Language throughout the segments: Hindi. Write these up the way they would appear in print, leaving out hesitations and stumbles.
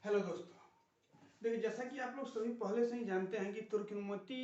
हेलो दोस्तों, देखिए जैसा कि आप लोग सभी पहले से ही जानते हैं कि त्रिकोणमिति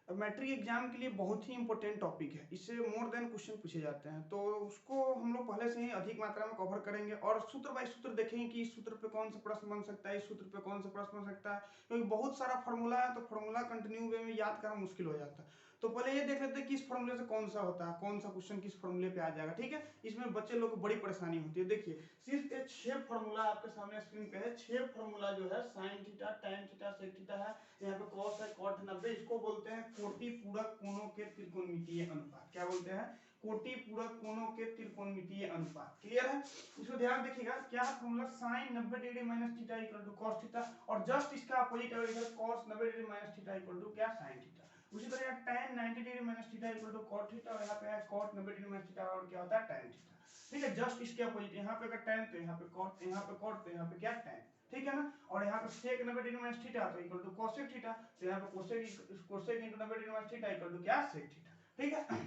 मैट्रिक एग्जाम के लिए बहुत ही इंपॉर्टेंट टॉपिक है। इससे मोर देन क्वेश्चन पूछे जाते हैं, तो उसको हम लोग पहले से ही अधिक मात्रा में कवर करेंगे और सूत्र बाय सूत्र देखेंगे कि इस सूत्र पे कौन सा प्रश्न बन सकता है, इस सूत्र पे कौन सा प्रश्न बन सकता है, क्योंकि बहुत सारा फॉर्मूला है तो फॉर्मूला कंटिन्यू वे में याद करना मुश्किल हो जाता है। तो पहले ये देख लेते हैं कि इस फॉर्मूले से कौन सा होता है, कौन सा क्वेश्चन किस फॉर्मूले पे आ जाएगा। ठीक है, इसमें बच्चे लोग को बड़ी परेशानी होती है। देखिए सिर्फ ये 6 फॉर्मूला आपके सामने स्क्रीन पे है। 6 फॉर्मूला जो है sine theta, tan theta, sec theta है, यहाँ पे cos है, cot 90, इसको बोलते हैं कोटि पूरक कोणों के त्रिकोणमितीय अनुपात। क्या बोलते हैं? कोटि पूरक कोणों के त्रिकोणमितीय अनुपात। क्लियर है? इसको ध्यान देखिएगा, क्या formula sin 90 degree minus theta equal to cos theta, और जस्ट इसका अपोजिट है इधर cos 90 degree minus theta equal to क्या sin थीटा। उसी तरह tan 90 degree minus theta equal to cot theta, और यहाँ पे है cot 90 डिग्री माइनस थीटा, और क्या होता है tan थीटा। ठीक है, जस्ट इसके अपोजिट, यहाँ पे अगर tan तो यहाँ पे cot, यहाँ पे cot तो यहाँ पे क्या tan। ठीक है ना, और यहाँ पे sec 90 डिग्री माइनस थीटा तो इक्वल टू cosec थीटा, तो यहाँ पे cosec into 90 degree minus theta equal to क्या sec थीटा। ठीक है,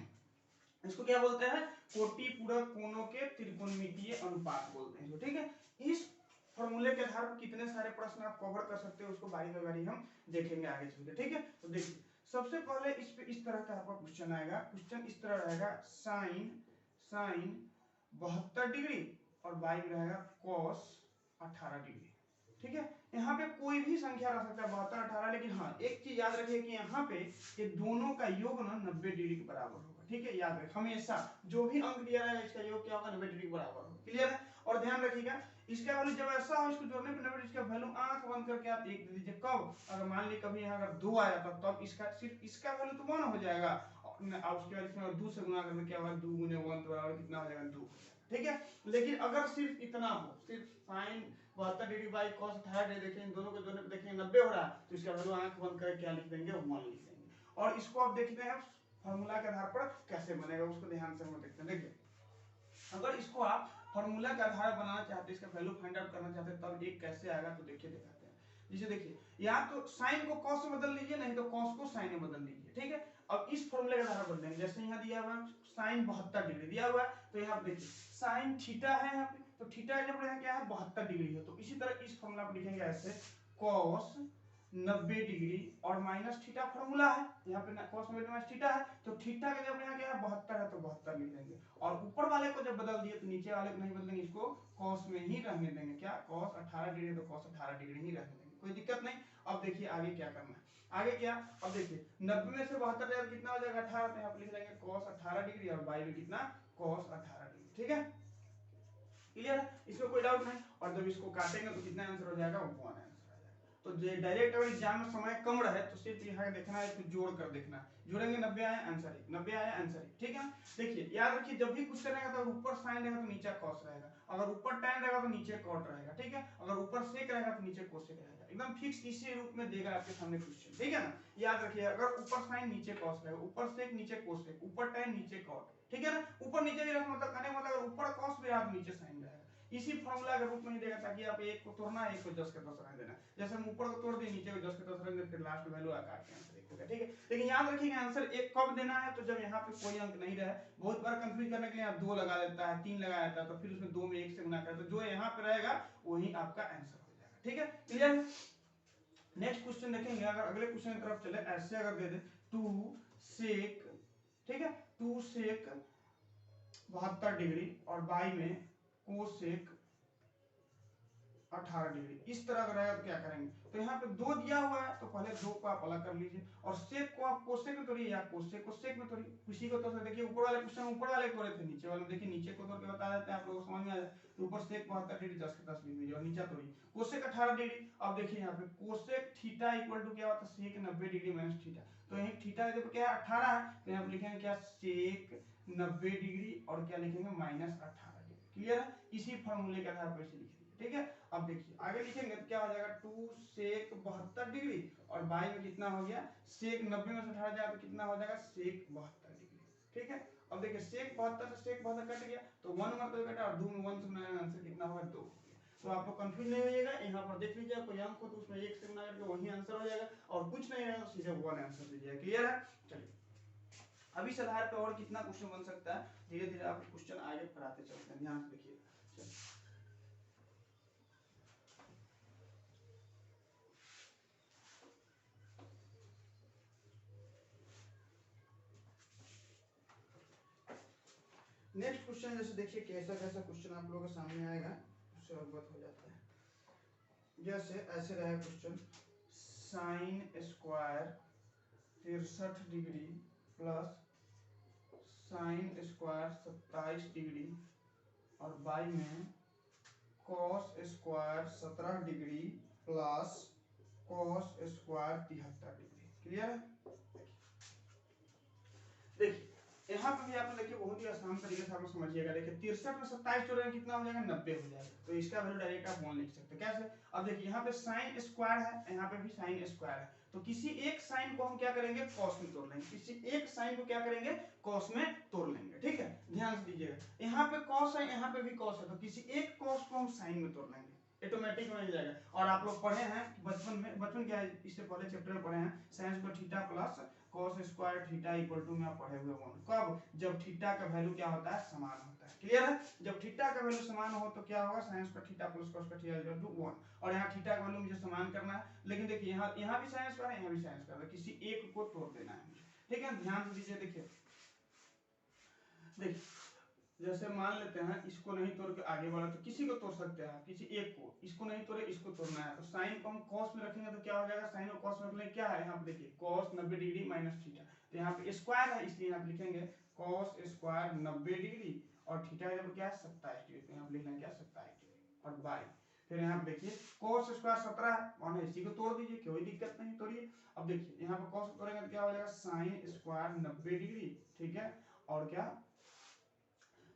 इसको क्या बोलते हैं? कोटि पूरक कोणों के त्रिकोणमितीय अनुपात बोलते हैं इसको। ठीक है, इस फॉर्मूले के आधार पर कितने सारे प्रश्न आप कवर कर सकते हो उसको बारी बारी बारी हम देखेंगे आगे चलकर। ठीक है, तो देखिए सबसे पहले इस पे इस तरह का आपका क्वेश्चन आएगा। क्वेश्चन इस तरह रहेगा, साइन 72 डिग्री और बाई में रहेगा cos 18 डिग्री। ठीक है, यहाँ पे कोई भी संख्या रह सकता है 72, 18, लेकिन हाँ एक चीज याद रखिए कि यहाँ पे ये दोनों का योग ना 90 डिग्री के बराबर होगा। ठीक है, याद रखिए हमेशा जो भी अंक दिया रहेगा इसका योग क्या होगा, 90 डिग्री के बराबर होगा। क्लियर है? और ध्यान रखिएगा इसका वैल्यू जब ऐसा हो, इसको जोड़ने पे 90 इसका वैल्यू आंख बंद करके आप देख दीजिए। कब? अगर मान ली कभी यहाँ अगर 2 आया था तब इसका सिर्फ इसका वैल्यू तो 1 हो जाएगा, और उसके बाद इसमें 2 से गुणा करके क्या होगा, 2 गुने 1 तो बराबर कितना हो जाएगा, 2। ठीक है, लेकिन अगर सिर्फ इतना हो, सिर्फ sine 72 degree by cos 18 degree, देखें इन दोनों को जोड़ने पे देखें 90 हो रहा है, तो इसका वैल्यू आंख बंद करके क्या लिख देंगे, 1 लिख देंगे। और इसको आप देखते हैं फॉर्मूला के आधार पर कैसे बनेगा, उसको ध्यान से हम देखते हैं। देखिए अगर इसको आप फॉर्मूला के आधार बनाना चाहते हैं, इसका वैल्यू फाइंड आउट करना चाहते हैं, तब एक कैसे आएगा, तो देखिए दिखाते हैं। जिसे देखिए या तो साइन को cos में बदल लीजिए, नहीं तो cos को साइन में बदल लीजिए। ठीक है, अब इस फॉर्मूले के आधार बदल देंगे। जैसे यहाँ दिया हुआ है साइन 72 डिग्री दिया हुआ है, तो यहाँ देखिए साइन थीटा है यहाँ पे, तो थीटा जब यहाँ क्या है 72 डिग्री है, तो इसी तरह इस फॉर्मूला को लिखेंगे ऐसे, cos 90 डिग्री और माइनस थीटा फॉर्मूला है, यहाँ पे cos 90 माइनस थीटा है, तो थीटा का जब यहाँ क्या है 72 है तो 72 लिख देंगे, और ऊपर वाले को जब बदल दिए तो नीचे वाले को नहीं बदलेंगे, इसको cos में ही रहने देंगे। क्या cos 18 डिग्री तो cos 18 डिग्री ही रहने देंगे, कोई दिक्कत नहीं। अब देखिए आगे क्या करना है, आगे क्या, अब देखिए 90 में से 72 जाएगा कितना हो जाएगा 18, तो यहाँ पे लिख देंगे cos 18 डिग्री और बाई में कितना cos 18 डिग्री। ठीक है, क्लियर है, इसमें कोई डाउट नहीं। और जब इसको काटेंगे तो कितना आंसर हो जाएगा, 1 आंसर आ जाएगा। तो डायरेक्ट अगर एग्जाम में समय कम रहे तो सिर्फ यहाँ देखना है, तो जोड़ कर देखना है, जोड़ेंगे 90 आया आंसर 1, 90 आया आंसर 1। ठीक है, देखिए याद रखिए जब भी कुछ करेगा तो ऊपर साइन रहेगा तो नीचे cos रहेगा, अगर ऊपर tan रहेगा तो नीचे cot रहेगा। ठीक है, अगर ऊपर sec रहेगा तो नीचे cosec रहेगा, एकदम फिक्स इसी रूप में देगा आपके सामने क्वेश्चन। ठीक है ना, याद रखिए अगर ऊपर साइन नीचे cos रहेगा, ऊपर sec नीचे cosec, ऊपर tan नीचे cot। ठीक है ना, ऊपर नीचे भी रखना मतलब कहने मतलब अगर ऊपर cos भी रहा तो नीचे sin रहेगा, इसी फॉर्मूला के रूप में ही देगा, ताकि आप एक को तोड़ना है, एक को 10 के 10 रख देना। जैसे हम ऊपर को तोड़ दिए, नीचे को 10 के 10 रख दें, फिर लास्ट वैल्यू आकार के आंसर एक होगा। ठीक है, लेकिन याद रखिएगा आंसर एक कब देना है, तो जब यहाँ पे कोई अंक नहीं रहे। बहुत बार कंफ्यूज करने के लिए आप 2 लगा देता है, 3 लगा देता है, तो फिर उसमें 2 में 1 से गुना करता है, तो जो यहाँ पे रहेगा वही आपका आंसर हो जाएगा। ठीक है, क्लियर। नेक्स्ट क्वेश्चन देखेंगे, अगर अगले क्वेश्चन की तरफ चले, ऐसे अगर दे दे 2 sec, ठीक है 2 sec 72 डिग्री और बाई में cosec 18 डिग्री, इस तरह का रहेगा तो क्या करेंगे, तो यहाँ पे 2 दिया हुआ है तो पहले 2 को आप अलग कर लीजिए, और सेक को आप कोसेक में तोड़िए या कोसेक को सेक में तोड़िए। किसी को तो देखिए ऊपर वाले क्वेश्चन ऊपर वाले तोड़े थे, नीचे वाले देखिए नीचे को तोड़ के बता देते हैं, आप लोगों को समझ में आ जाए। तो ऊपर सेक 72 डिग्री 10 के 10 लिख दीजिए और नीचे तोड़िए कोसेक 18 डिग्री। अब देखिए यहाँ पे कोसेक थीटा इक्वल टू क्या होता है, सेक 90 डिग्री माइनस थीटा, तो यही थीटा जब क्या है 18 है, तो यहाँ पे लिखेंगे क्या सेक 90 डिग्री और क्या लिखेंगे माइनस 18 डिग्री। क्लियर है, इसी फॉर्मूले के आधार पर इसे लिखिए। ठीक है, अब देखिए आगे लिखेंगे तो क्या हो जाएगा 2 sec 72 डिग्री और बाई में कितना हो गया sec 90 में से 18 जाएगा तो कितना हो जाएगा sec 72 डिग्री। ठीक है, अब देखिए sec 72 से sec 72 कट गया तो 1 मरतबा कटा और 2 में 1 से गुना आंसर कितना होगा 2। तो आप लोग कंफ्यूज नहीं होइएगा, यहाँ पर देख लीजिए कोई अंक हो तो उसमें 1 से गुना करके वही आंसर हो जाएगा, और कुछ नहीं रहेगा तो सीधे 1 आंसर दीजिएगा। क्लियर है, चलिए अब इस आधार पर और कितना क्वेश्चन बन सकता है, धीरे धीरे आप क्वेश्चन आगे बढ़ाते चलते हैं, ध्यान से देखिए। चलिए क्वेश्चन जैसे देखिए कैसा कैसा क्वेश्चन आप लोगों के सामने आएगा उससे अवगत हो जाता है। जैसे ऐसे रहे question, sine square 63 degree plus sine square 27 degree और बाई में cos square 17 degree plus cos square 73 degree. Clear है? देखिए यहाँ पे भी आप देखिए बहुत ही आसान तरीके से आप समझिएगा। देखिए 63 में 27 जोड़ेंगे कितना हो जाएगा, 90 हो जाएगा। तो इसका वैल्यू डायरेक्ट आप 1 लिख सकते हैं। कैसे? अब देखिए यहाँ पे साइन स्क्वायर है, यहाँ पे भी साइन स्क्वायर है, तो किसी एक साइन को हम क्या करेंगे, कॉस में तोड़ लेंगे। किसी एक साइन को क्या करेंगे, कॉस में तोड़ लेंगे। ठीक है, ध्यान से दीजिएगा। यहाँ पे कॉस है, यहाँ पे भी कॉस है, तो किसी एक कॉस को हम साइन में तोड़ लेंगे, ऑटोमेटिक मिल जाएगा। और आप लोग पढ़े हैं बचपन में, बचपन क्या है, इससे पहले चैप्टर में पढ़े हैं, साइन को theta plus cos square theta equal to में आप पढ़े हुए होंगे। कब? जब थीटा का वैल्यू क्या होता है, समान होता है। क्लियर है? जब थीटा का वैल्यू समान हो तो क्या होगा, sin square theta plus cos square theta equal to 1। और यहाँ थीटा का वैल्यू मुझे समान करना है, लेकिन देखिए यहाँ भी sin स्क्वायर है, यहाँ भी sin स्क्वायर है, किसी एक को तोड़ देना है मुझे। ठीक है, ध्यान से दीजिए। देखिए जैसे मान लेते हैं इसको नहीं तोड़ के आगे वाला, तो किसी को तोड़ सकते हैं, किसी एक को, इसको नहीं तोड़े इसको तोड़ना है, तो साइन को हम कॉस में रखेंगे तो क्या हो जाएगा, साइन और कॉस में रखने क्या है, यहाँ पे देखिए कॉस 90 डिग्री माइनस थीटा, तो यहाँ पे स्क्वायर है इसलिए यहाँ पे लिखेंगे कॉस स्क्वायर 90 डिग्री और थीटा जब क्या है 27 डिग्री, तो यहाँ पे लिख लेंगे क्या 27 डिग्री और बाई। फिर यहाँ पे देखिए cos स्क्वायर 17 है, मान इसी को तोड़ दीजिए, कोई दिक्कत नहीं, तोड़िए। अब देखिए यहाँ पे cos तोड़ेंगे तो क्या हो जाएगा, sin स्क्वायर 90 डिग्री, ठीक है, और क्या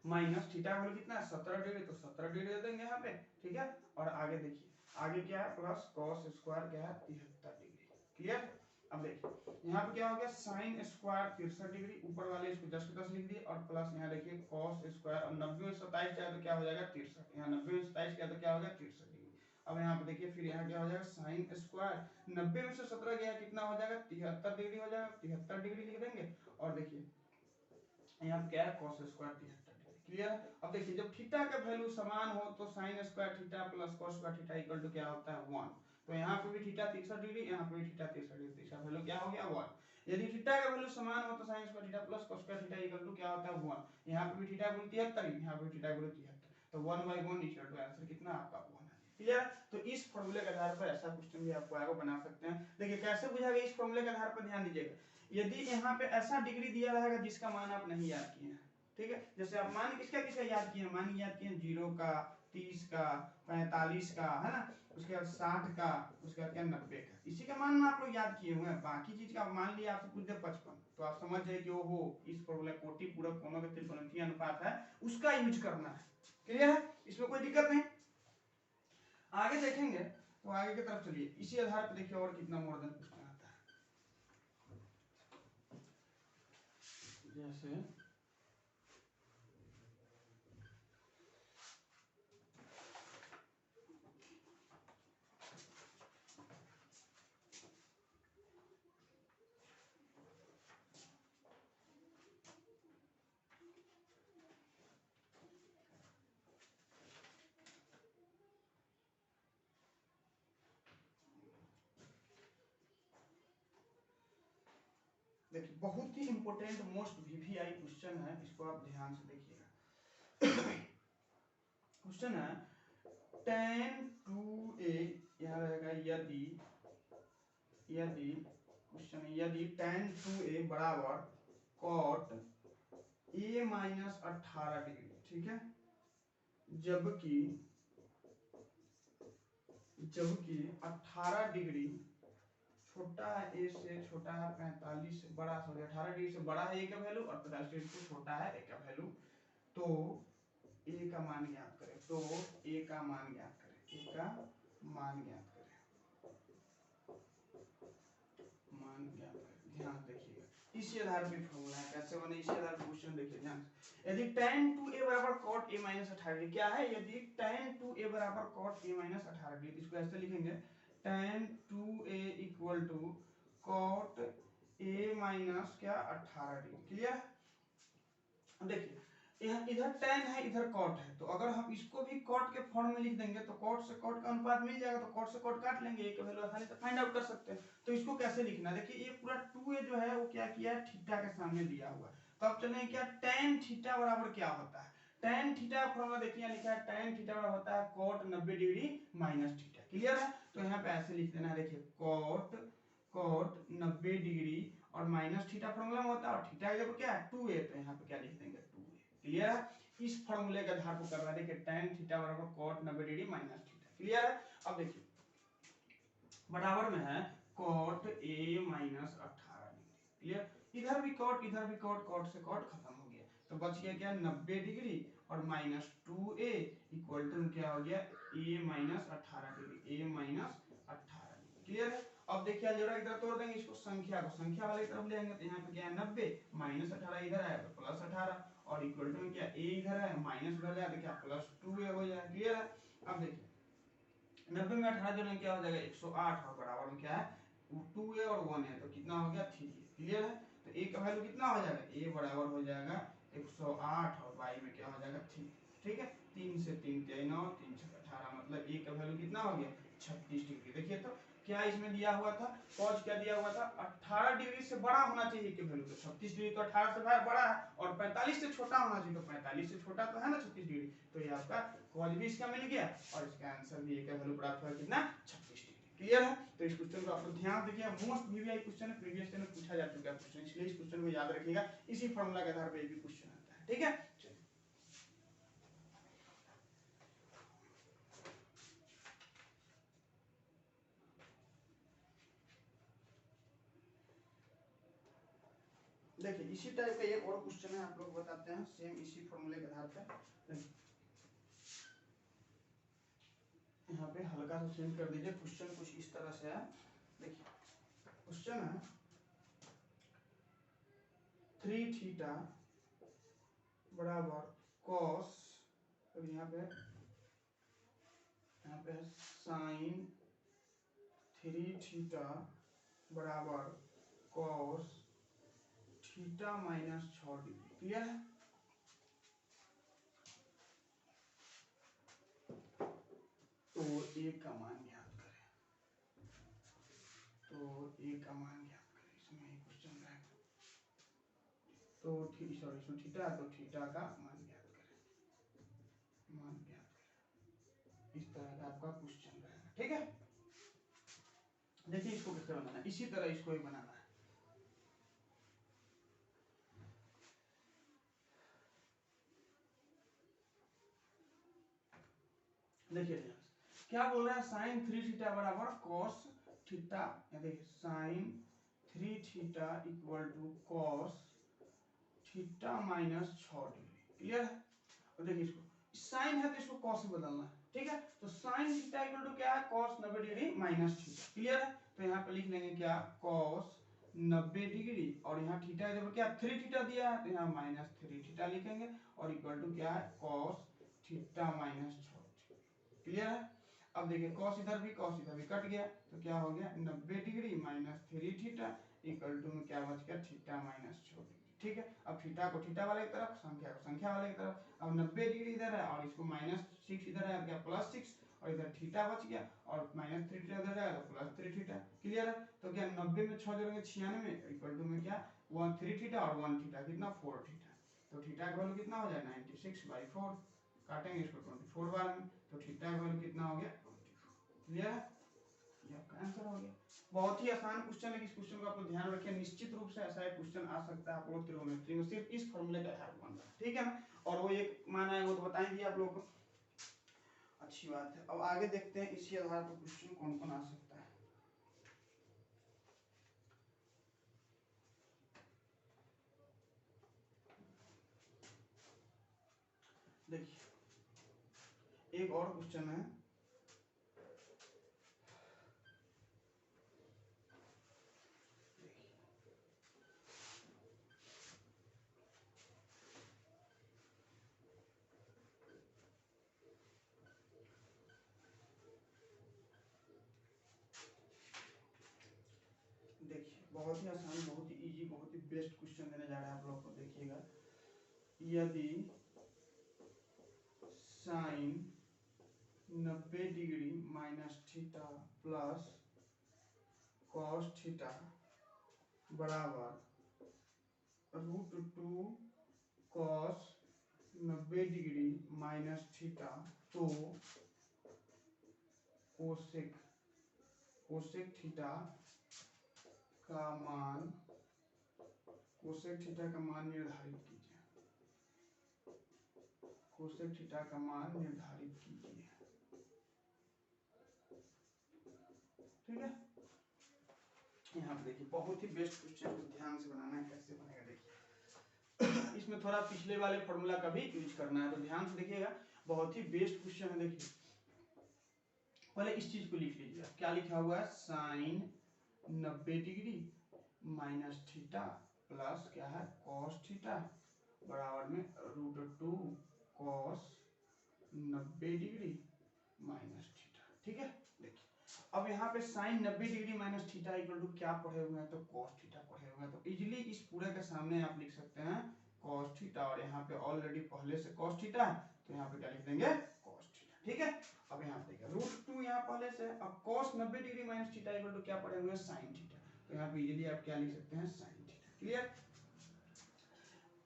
माइनस थीटा का वैल्यू कितना है 17 डिग्री, तो 17 डिग्री दे देंगे यहाँ पे। ठीक है, और आगे देखिए आगे क्या है, प्लस cos स्क्वायर क्या है 73 डिग्री। क्लियर? अब देखिए यहाँ पे क्या हो गया, sin स्क्वायर 63 डिग्री, ऊपर वाले इसको 10 पे 10 लिख दिए, और प्लस यहाँ देखिए cos स्क्वायर, और 90 में 27 जाए तो क्या हो जाएगा 63, यहाँ 90 में 27 गया तो क्या हो गया 63 डिग्री। अब यहाँ पे देखिए फिर यहाँ क्या हो जाएगा, sin स्क्वायर 90 में से 17 गया कितना हो जाएगा 73 डिग्री हो जाएगा, 73 डिग्री लिख देंगे। और देखिए यहाँ पे क्या है, cos स्क्वायर 73 डिग्री। क्लियर? अब देखिए जब थीटा का वैल्यू समान हो तो sin square theta plus cos square theta equal to क्या होता है 1। तो यहाँ पे भी थीटा 63 डिग्री, यहाँ पे भी थीटा 63 डिग्री, इसका वैल्यू क्या हो गया 1। यदि थीटा का वैल्यू समान हो तो sin square theta plus cos square theta equal to क्या होता है 1। यहाँ पे भी थीटा का वैल्यू 73, यहाँ पे भी थीटा का वैल्यू 73, तो 1/1 इक्वल टू आंसर कितना आपका 1 है। क्लियर? तो इस फॉर्मूले के आधार पर ऐसा क्वेश्चन भी आपको आगे बना सकते हैं। देखिए कैसे बुझाएगा, इस फॉर्मूले के आधार पर ध्यान दीजिएगा। यदि यहाँ पे ऐसा डिग्री दिया रहेगा जिसका मान आप नहीं याद किए हैं, ठीक है, जैसे आप मान किसका किसका याद किए, मान याद किए 0 का, 30 का, 45 का, है ना, उसके बाद 60 का, उसके बाद क्या 90 का, इसी का मान आप लोग याद किए हुए हैं। बाकी चीज का मान लिया आपसे पूछ दे 55, तो आप समझ जाए कि ओहो इस फॉर्मूला कोटि पूरक कोनों के त्रिकोणमितीय अनुपात है, उसका यूज करना है। क्लियर है? इसमें कोई दिक्कत नहीं। आगे देखेंगे तो आगे की तरफ चलिए, इसी आधार पर देखिए और कितना मोर देन क्वेश्चन आता है। जैसे देखिए बहुत ही इंपॉर्टेंट मोस्ट वीवीआई क्वेश्चन है, इसको आप ध्यान से देखिएगा। क्वेश्चन है tan 2a, यहाँ रहेगा यदि क्वेश्चन यदि tan 2a बराबर cot a माइनस 18 डिग्री, ठीक है, जबकि 18 डिग्री छोटा है a से, छोटा है 45 से, बड़ा सॉरी 18 डिग्री से बड़ा है a का वैल्यू और 45 डिग्री से छोटा है a का वैल्यू, तो a का मान ज्ञात करें। तो a का मान ज्ञात करें, a का मान ज्ञात करें, मान ज्ञात करें। ध्यान देखिएगा इसी आधार पे फॉर्मूला है, कैसे बने इसी आधार पे क्वेश्चन देखिए ध्यान से। यदि tan 2a बराबर cot a माइनस 18 डिग्री, क्या है, यदि tan 2a बराबर cot a माइनस 18 डिग्री, इसको ऐसे लिखेंगे tan 2a equal to cot a minus क्या 18 डिग्री। क्लियर? देखिए यहाँ इधर tan है इधर cot है, तो अगर हम इसको भी cot के फॉर्म में लिख देंगे तो cot से cot का अनुपात मिल जाएगा, तो cot से cot काट लेंगे, एक वैल्यू आसानी से फाइंड आउट कर सकते हैं। तो इसको कैसे लिखना है, देखिए ये पूरा 2a जो है वो क्या किया है थीटा के सामने दिया हुआ है, तो अब चलें क्या tan थीटा बराबर क्या होता है, tan थीटा का फॉर्मूला देखिए लिखा है tan थीटा बराबर होता है cot 90 degree minus theta. Clear है? तो यहाँ पे ऐसे लिख देना है, देखिए cot 90 डिग्री और माइनस थीटा फॉर्मूला में होता है और थीटा जब क्या है 2a, तो यहाँ पे क्या लिख देंगे 2a। क्लियर है? इस फॉर्मूले के आधार पर कर रहा है, देखिए tan थीटा बराबर cot 90 degree minus theta. Clear है? अब देखिए बराबर में है cot a minus 18 degree. Clear? इधर भी cot इधर भी cot, cot से cot खत्म हो गया, तो बच गया क्या 90 डिग्री और माइनस 2a इक्वल टू क्या हो गया a minus 18 degree, a minus 18 degree. Clear है? अब देखिए अलजेब्रा की तरफ तोड़ देंगे इसको, संख्या को संख्या वाले की तरफ ले आएंगे, तो यहाँ पे क्या है 90 माइनस 18 इधर आया तो प्लस 18 और इक्वल टू क्या a इधर है माइनस उधर जाए तो क्या प्लस 2a हो जाए। क्लियर है? अब देखिए 90 में 18 जोड़ेंगे क्या हो जाएगा 108 और बराबर में क्या है 2a और 1 है तो कितना हो गया 3a। क्लियर है? तो a का वैल्यू कितना हो जाएगा a बराबर हो जाएगा 108 और y में क्या हो जाएगा 3। ठीक है? 3 से 3 9 3 से 18 मतलब a का वैल्यू कितना हो गया 36 डिग्री। देखिए तो क्या इसमें दिया हुआ था cos क्या दिया हुआ था 18 डिग्री से बड़ा होना चाहिए के वैल्यू, तो 36 डिग्री तो 18 से बड़ा है और 45 से छोटा होना चाहिए, तो 45 से छोटा तो है ना 36 डिग्री, तो ये आपका cos भी इसका मिल गया और इसका आंसर भी एक वैल्यू प्राप्त हुआ कितना 36 डिग्री। क्लियर है? तो इस क्वेश्चन को आप लोग ध्यान देखिए, मोस्ट वीवीआई क्वेश्चन है, प्रीवियस ईयर में पूछा जा चुका है क्वेश्चन, इसलिए इस क्वेश्चन को याद रखिएगा, इसी फार्मूला के आधार पर ये भी क्वेश्चन आता है। ठीक है? देखिए इसी टाइप का एक और क्वेश्चन है, आप लोग बताते हैं सेम इसी फॉर्मूले के आधार पर। यहाँ पे हल्का सा चेंज कर दीजिए, क्वेश्चन कुछ इस तरह से है। देखिए क्वेश्चन है 3 थीटा बराबर cos, और यहाँ पे है साइन 3 थीटा बराबर cos theta minus 6 degree. Clear है? तो a का मान ज्ञात करें, तो a का मान ज्ञात करें, इसमें ही क्वेश्चन रहेगा। तो सॉरी इसमें थीटा है तो थीटा का मान ज्ञात करें, मान ज्ञात करें, इस तरह का आपका क्वेश्चन रहेगा। ठीक है? देखिए इसको कैसे बनाना है, इसी तरह इसको ही बनाना है। देखिए क्या बोल रहा है साइन 3 थीटा बराबर cos थीटा, देखिए sine 3 theta equal to cos theta minus 6 degree. Clear है? और देखिए इसको साइन है तो इसको cos से बदलना है। ठीक है? तो साइन थीटा इक्वल टू क्या है cos 90 degree minus theta. Clear है? तो यहाँ पे लिख लेंगे क्या cos 90 डिग्री और यहाँ थीटा जब क्या 3 थीटा दिया है तो यहाँ माइनस 3 थीटा लिखेंगे और इक्वल टू क्या है cos थीटा माइनस 6। क्लियर है? अब देखिए cos इधर भी कट गया तो क्या हो गया 90 degree minus 3 theta equal to में क्या बच गया थीटा माइनस 6 डिग्री। ठीक है? अब थीटा को थीटा वाले की तरफ, संख्या को संख्या वाले की तरफ। अब 90 डिग्री इधर है और इसको माइनस 6 इधर है क्या प्लस 6 और इधर थीटा बच गया और माइनस 3 थीटा इधर है तो प्लस 3 थीटा। क्लियर है? तो क्या 90 में 6 जोड़ेंगे 96 इक्वल टू में क्या 3 थीटा और 1 थीटा कितना 4 थीटा, तो थीटा का वैल्यू कितना हो जाए 96/4, काटेंगे इसको 24 बार में तो थीटा का वैल्यू कितना हो गया 24। क्लियर है? ये आपका आंसर हो गया। बहुत ही आसान क्वेश्चन है, इस क्वेश्चन को आप लोग ध्यान रखें, निश्चित रूप से ऐसा एक क्वेश्चन आ सकता है आप लोग त्रिकोणमिति में सिर्फ इस फॉर्मूले के आधार पर बनता है। ठीक है ना? और वो एक माना है वो तो बताएंगे आप लोगों को, अच्छी बात है। अब आगे देखते हैं इसी आधार पर क्वेश्चन कौन कौन आ सकता है। देखिए एक और क्वेश्चन है, देखिए बहुत ही आसान, बहुत ही इजी, बहुत ही बेस्ट क्वेश्चन देने जा रहा है आप लोग को। देखिएगा यदि sine 90 degree minus theta plus cos theta बराबर √2 cos 90 डिग्री माइनस थीटा, तो कोसेक थीटा का मान निर्धारित कीजिए। कोसेक थीटा का मान निर्धारित कीजिए। ठीक है, यहाँ पे देखिए बहुत ही बेस्ट क्वेश्चन, ध्यान से बनाना है। कैसे बनेगा देखिए, इसमें थोड़ा पिछले वाले फॉर्मूला का भी यूज करना है, तो ध्यान से देखिएगा। बहुत ही बेस्ट क्वेश्चन है। देखिए पहले इस चीज को लिख लीजिए, क्या लिखा हुआ है, sine 90 degree minus theta plus क्या है, कॉस थीटा बराबर में √2 कॉस 90 डिग्री माइनस थीटा। ठीक है, देखिए अब यहाँ पे sine 90 degree minus theta equal to क्या पढ़े हुए हैं, तो कॉस थीटा पढ़े हुए हैं। तो इजीली इस पूरे के सामने आप लिख सकते हैं कॉस थीटा, और यहाँ पे ऑलरेडी पहले से कॉस थीटा है, तो यहाँ पे क्या लिख देंगे, कॉस थीटा। ठीक है, अब यहाँ पे देखिए √2 यहाँ पहले से, अब cos 90 degree minus theta equal to क्या पढ़े हुए हैं, साइन थीटा। तो यहाँ पे इजीली आप क्या लिख सकते हैं, साइन थीटा। क्लियर,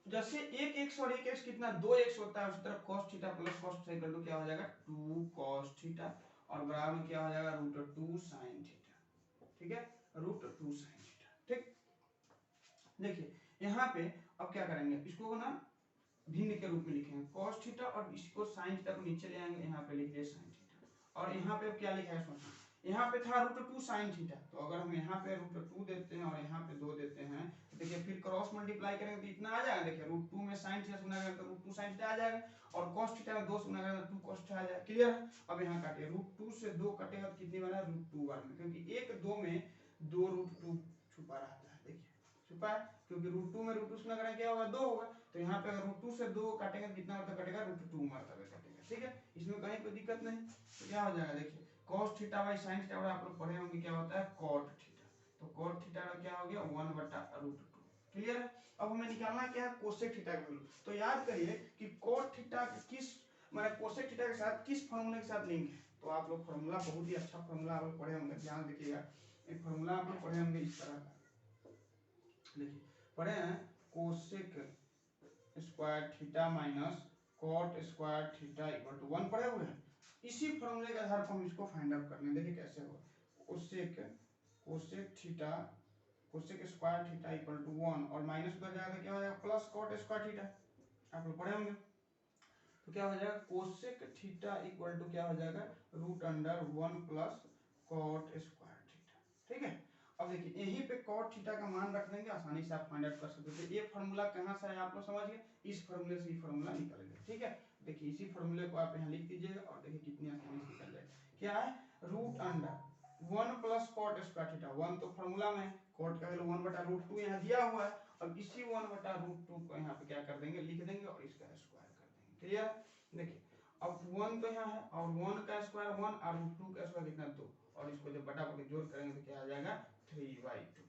जैसे एक एक्स और एक एक्स कितना, 2x होता है, उसी तरह cos theta plus cos theta equal to क्या हो जाएगा, 2 cos थीटा, और बराबर में क्या हो जाएगा, √2 sin थीटा। ठीक है, √2 sin थीटा। ठीक, देखिए यहाँ पे अब क्या करेंगे, इसको ना भिन्न के रूप में लिखेंगे cos थीटा, और इसको sin थीटा को नीचे ले आएंगे, यहाँ पे लिख दिए sin थीटा। और यहाँ पे अब क्या लिखा है, सोचो यहाँ पे था √2 sin थीटा, तो अगर हम यहाँ पे √2 देते हैं और यहाँ पे 2 देते हैं, देखिए फिर क्रॉस मल्टीप्लाई करेंगे तो इतना आ जाएगा। देखिए √2 में sin थीटा गुना करेंगे तो √2 sin थीटा आ जाएगा, और cos थीटा में 2 से गुना करेंगे तो 2 cos थीटा आ जाएगा। क्लियर, अब यहाँ काटिए, √2 से 2 कटेगा तो कितनी बना, √2 बार में, क्योंकि एक 2 में 2 √2 छुपा रहता है। देखिए छुपा है, क्योंकि √2 में √2 से गुना करेंगे क्या होगा, 2 होगा, तो यहाँ पे अगर √2 से 2 काटेंगे तो कितना मतलब कटेगा, √2 मरतबे कटेगा। ठीक है, इसमें कहीं कोई दिक्कत नहीं, तो क्या हो जाएगा, देखिए cos theta by sin theta आप लोग पढ़े होंगे क्या होता है, cot थीटा, तो cot थीटा का क्या हो गया, 1/√2। क्लियर है, अब हमें निकालना क्या है, कोसेक थीटा का वैल्यू। तो याद करिए कि cot थीटा किस माने कोसेक थीटा के साथ किस फार्मूले के साथ लिंक है। तो आप लोग फार्मूला, बहुत ही अच्छा फार्मूला आप लोग पढ़े होंगे, ध्यान देखिएगा, एक फार्मूला आप लोग पढ़े होंगे इस तरह का, देखिए पढ़े हैं, cosec square theta minus cot square theta equal to 1 पढ़े हुए हैं। इसी फॉर्मूले के आधार पर हम इसको फाइंड आउट करने, देखिए कैसे होगा, cosec theta cosec square theta equal to 1, और माइनस उधर जाएगा तो क्या हो जाएगा, प्लस कॉट स्क्वायर थीटा, आप लोग पढ़े होंगे। तो क्या हो जाएगा, कोसेक थीटा इक्वल टू क्या हो जाएगा, √1 प्लस कॉट स्क्वायर थीटा। ठीक है, अब देखिए यहीं पे cot थीटा का मान रख देंगे, आसानी से आप फाइंड आउट कर सकते हैं। ये फार्मूला कहाँ से है आप लोग समझ गए, इस फार्मूले से ही फार्मूला निकल गया। ठीक है, देखिए इसी फार्मूले को आप यहाँ लिख दीजिएगा, और देखिए कितनी आसानी से निकल जाएगा, क्या है, √1 प्लस कॉट स्क्वायर थीटा, 1 तो फार्मूला में, cot का वैल्यू 1/√2 यहाँ दिया हुआ है, अब इसी 1/√2 को यहाँ पे क्या कर देंगे, लिख देंगे, और इसका स्क्वायर कर देंगे। क्लियर, देखिए अब 1 तो यहाँ है, और 1 का स्क्वायर 1, और √2 का स्क्वायर कितना, 2, और इसको जब बटा बटे जोड़ करेंगे तो क्या आ जाएगा, 3/2,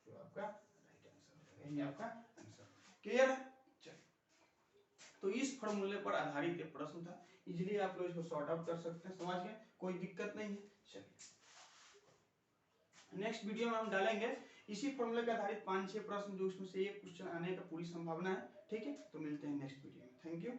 जो आपका राइट आंसर हो जाएगा, यही आपका आंसर। क्लियर है, चलिए तो इस फॉर्मूले पर आधारित ये प्रश्न था, इजीली आप लोग इसको सॉर्ट आउट कर सकते हैं, समझ गए, कोई दिक्कत नहीं है। चलिए नेक्स्ट वीडियो में हम डालेंगे इसी फॉर्मूले के आधारित 5-6 प्रश्न, जो उसमें से एक क्वेश्चन आने का पूरी संभावना है। ठीक है, तो मिलते हैं नेक्स्ट वीडियो में, थैंक यू।